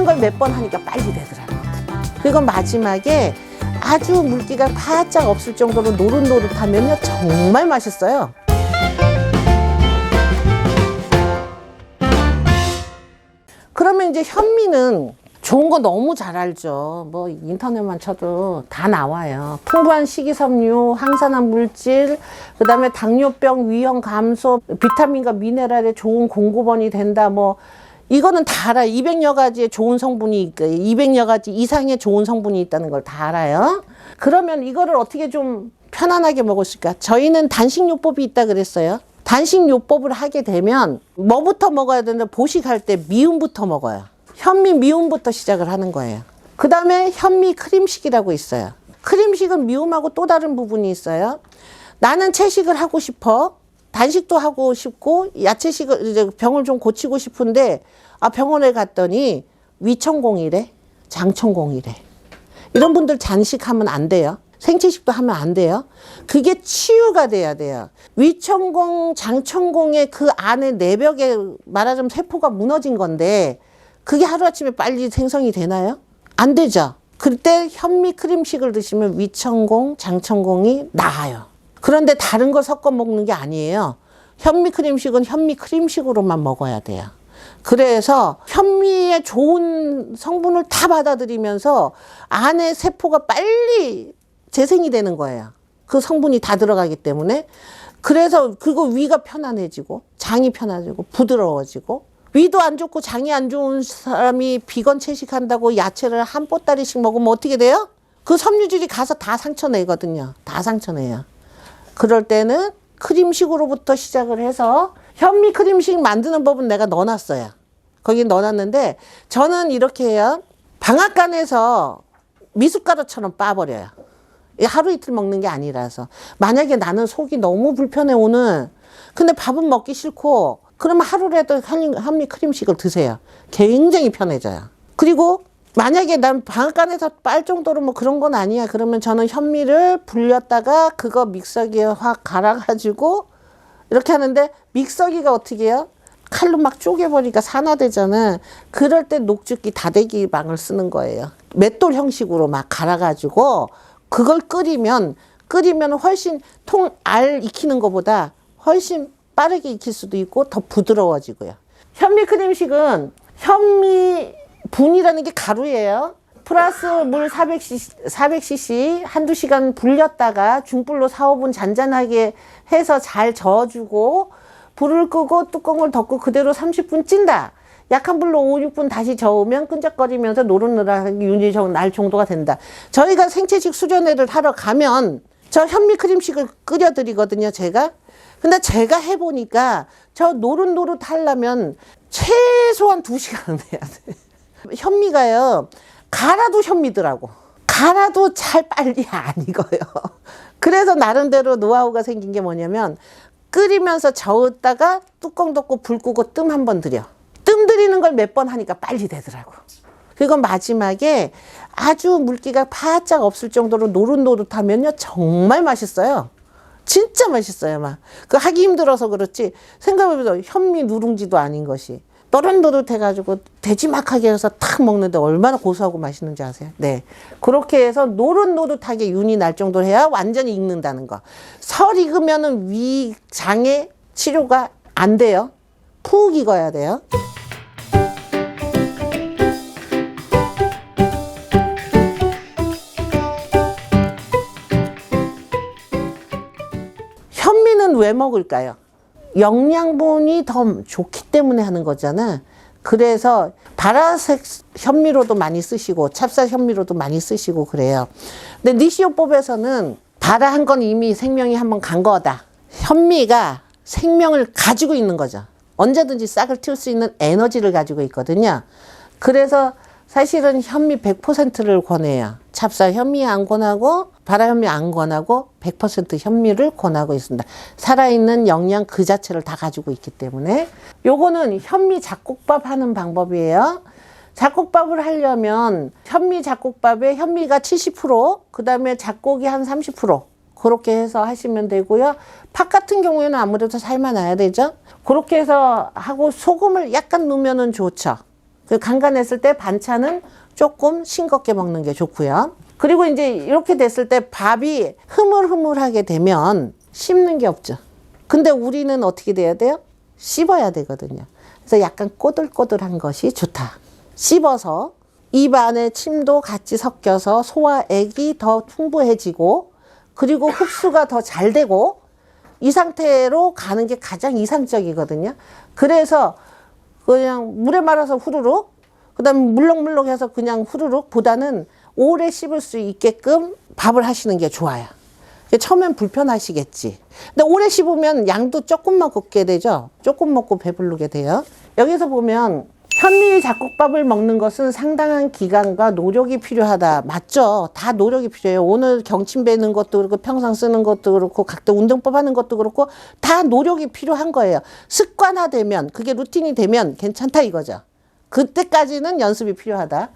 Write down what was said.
걸 몇 번 하니까 빨리 되더라고요. 그리고 마지막에 아주 물기가 바짝 없을 정도로 노릇노릇하면요 정말 맛있어요. 그러면 이제 현미는 좋은 거 너무 잘 알죠. 뭐 인터넷만 쳐도 다 나와요. 풍부한 식이섬유, 항산화 물질, 그 다음에 당뇨병 위험 감소, 비타민과 미네랄의 좋은 공급원이 된다. 뭐 이거는 다 알아요. 200여 가지의 좋은 성분이 있고 200여 가지 이상의 좋은 성분이 있다는 걸 다 알아요. 그러면 이거를 어떻게 좀 편안하게 먹을 수 있을까? 저희는 단식요법이 있다 그랬어요. 단식요법을 하게 되면 뭐부터 먹어야 되는데 보식할 때 미음부터 먹어요. 현미 미음부터 시작을 하는 거예요. 그 다음에 현미 크림식이라고 있어요. 크림식은 미음하고 또 다른 부분이 있어요. 나는 채식을 하고 싶어. 단식도 하고 싶고 야채식을 이제 병을 좀 고치고 싶은데 병원에 갔더니 위천공이래, 장천공이래. 이런 분들 단식하면 안 돼요. 생채식도 하면 안 돼요. 그게 치유가 돼야 돼요. 위천공, 장천공의 그 안에 내벽에 말하자면 세포가 무너진 건데 그게 하루아침에 빨리 생성이 되나요? 안 되죠. 그때 현미 크림식을 드시면 위천공, 장천공이 나아요. 그런데 다른 거 섞어 먹는 게 아니에요. 현미 크림식은 현미 크림식으로만 먹어야 돼요. 그래서 현미의 좋은 성분을 다 받아들이면서 안에 세포가 빨리 재생이 되는 거예요. 그 성분이 다 들어가기 때문에. 그래서 그거 위가 편안해지고 장이 편안해지고 부드러워지고 위도 안 좋고 장이 안 좋은 사람이 비건 채식한다고 야채를 한 보따리씩 먹으면 어떻게 돼요? 그 섬유질이 가서 다 상처내거든요. 다 상처내요. 그럴 때는 크림식으로부터 시작을 해서 현미 크림식 만드는 법은 내가 넣어놨어요. 거기 넣어놨는데 저는 이렇게 해요. 방앗간에서 미숫가루처럼 빻아버려요. 하루 이틀 먹는 게 아니라서. 만약에 나는 속이 너무 불편해 오늘. 근데 밥은 먹기 싫고 그러면 하루라도 현미 크림식을 드세요. 굉장히 편해져요. 그리고 만약에 난 방앗간에서 빨 정도로 뭐 그런 건 아니야. 그러면 저는 현미를 불렸다가 그거 믹서기에 확 갈아가지고 이렇게 하는데 믹서기가 어떻게 해요? 칼로 막 쪼개버리니까 산화되잖아. 그럴 때 녹즙기 다대기 방을 쓰는 거예요. 맷돌 형식으로 막 갈아가지고 그걸 끓이면 훨씬 알 익히는 것보다 훨씬 빠르게 익힐 수도 있고 더 부드러워지고요. 현미 크림식은 현미 분이라는 게 가루예요. 플러스 물 400cc 한두 시간 불렸다가 중불로 4, 5분 잔잔하게 해서 잘 저어주고 불을 끄고 뚜껑을 덮고 그대로 30분 찐다. 약한 불로 5, 6분 다시 저으면 끈적거리면서 노릇노릇하게 윤이 날 정도가 된다. 저희가 생채식 수련회를 하러 가면 저 현미 크림식을 끓여드리거든요, 제가. 근데 제가 해보니까 저 노릇노릇 하려면 최소한 2시간은 해야 돼. 현미가요, 갈아도 현미더라고. 갈아도 잘 빨리 안 익어요. 그래서 나름대로 노하우가 생긴 게 뭐냐면 끓이면서 저었다가 뚜껑 덮고 불 끄고 뜸 한 번 들여. 뜸 들이는 걸 몇 번 하니까 빨리 되더라고. 그리고 마지막에 아주 물기가 바짝 없을 정도로 노릇노릇하면요 정말 맛있어요. 진짜 맛있어요. 막 그 하기 힘들어서 그렇지 생각해보면 현미 누룽지도 아닌 것이 노릇노릇해가지고 돼지막하게 해서 탁 먹는데 얼마나 고소하고 맛있는지 아세요? 네, 그렇게 해서 노릇노릇하게 윤이 날 정도로 해야 완전히 익는다는 거. 설 익으면은 위장의 치료가 안 돼요. 푹 익어야 돼요. 현미는 왜 먹을까요? 영양분이 더 좋기 때문에 하는 거잖아. 그래서 바라색 현미로도 많이 쓰시고 찹쌀 현미로도 많이 쓰시고 그래요. 근데 니시요법에서는 바라 한 건 이미 생명이 한번 간 거다. 현미가 생명을 가지고 있는 거죠. 언제든지 싹을 틔울 수 있는 에너지를 가지고 있거든요. 그래서 사실은 현미 100%를 권해요. 찹쌀 현미 안 권하고 바라 현미 안 권하고 100% 현미를 권하고 있습니다. 살아있는 영양 그 자체를 다 가지고 있기 때문에. 요거는 현미 잡곡밥 하는 방법이에요. 잡곡밥을 하려면 현미 잡곡밥에 현미가 70%, 그 다음에 잡곡이 한 30%, 그렇게 해서 하시면 되고요. 팥 같은 경우에는 아무래도 삶아놔야 되죠. 그렇게 해서 하고 소금을 약간 넣으면 좋죠. 간간했을 때 반찬은 조금 싱겁게 먹는 게 좋고요. 그리고 이제 이렇게 됐을 때 밥이 흐물흐물하게 되면 씹는 게 없죠. 근데 우리는 어떻게 돼야 돼요? 씹어야 되거든요. 그래서 약간 꼬들꼬들한 것이 좋다. 씹어서 입 안에 침도 같이 섞여서 소화액이 더 풍부해지고 그리고 흡수가 더 잘 되고 이 상태로 가는 게 가장 이상적이거든요. 그래서 그냥 물에 말아서 후루룩, 그 다음에 물렁물렁해서 그냥 후루룩 보다는 오래 씹을 수 있게끔 밥을 하시는 게 좋아요. 처음엔 불편하시겠지. 근데 오래 씹으면 양도 조금 먹게 되죠. 조금 먹고 배부르게 돼요. 여기서 보면 현미 잡곡밥을 먹는 것은 상당한 기간과 노력이 필요하다. 맞죠? 다 노력이 필요해요. 오늘 경침 베는 것도 그렇고 평상 쓰는 것도 그렇고 각종 운동법 하는 것도 그렇고 다 노력이 필요한 거예요. 습관화되면 그게 루틴이 되면 괜찮다 이거죠. 그때까지는 연습이 필요하다.